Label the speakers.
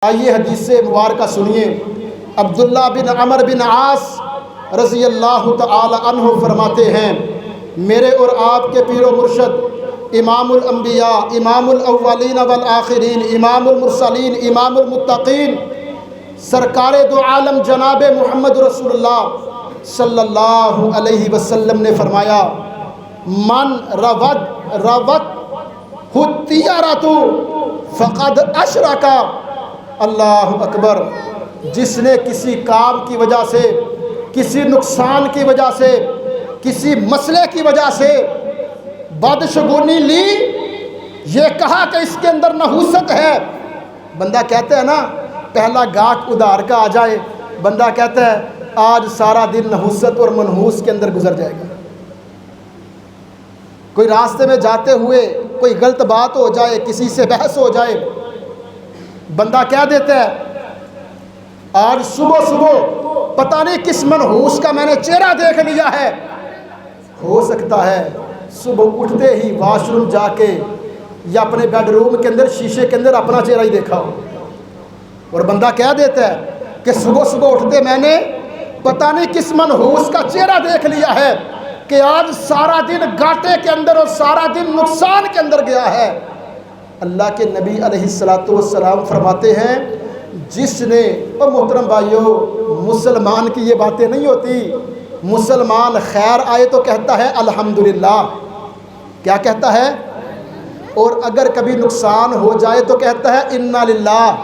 Speaker 1: آئیے حدیث مبارکہ سنیے۔ عبداللہ بن عمر بن عاص رضی اللہ تعالی عنہ فرماتے ہیں، میرے اور آپ کے پیر و مرشد امام الانبیاء، امام الاولین والآخرین، امام المرسلین، امام المتقین، سرکار دو عالم جناب محمد رسول اللہ صلی اللہ علیہ وسلم نے فرمایا، من روت الطیرۃ فقد اشرک۔ اللہ اکبر۔ جس نے کسی کام کی وجہ سے، کسی نقصان کی وجہ سے، کسی مسئلے کی وجہ سے بدشگونی لی، یہ کہا کہ اس کے اندر نحوست ہے، بندہ کہتا ہے نا پہلا گاہک ادھار کا آ جائے، بندہ کہتا ہے آج سارا دن نحوست اور منحوس کے اندر گزر جائے گا۔ کوئی راستے میں جاتے ہوئے کوئی غلط بات ہو جائے، کسی سے بحث ہو جائے، بندہ کہہ دیتا ہے آج صبح صبح پتہ نہیں کس منحوس کا میں نے چہرہ دیکھ لیا ہے۔ ہو سکتا ہے صبح اٹھتے ہی واش روم جا کے یا اپنے بیڈ روم کے اندر شیشے کے اندر اپنا چہرہ ہی دیکھا ہو، اور بندہ کہہ دیتا ہے کہ صبح صبح اٹھتے میں نے پتہ نہیں کس منحوس کا چہرہ دیکھ لیا ہے کہ آج سارا دن گھاٹے کے اندر اور سارا دن نقصان کے اندر گیا ہے۔ اللہ کے نبی علیہ السلام فرماتے ہیں، جس نے، اور محترم بھائیو، مسلمان کی یہ باتیں نہیں ہوتی، مسلمان خیر آئے تو کہتا ہے الحمدللہ، کیا کہتا ہے؟ اور اگر کبھی نقصان ہو جائے تو کہتا ہے انا للہ۔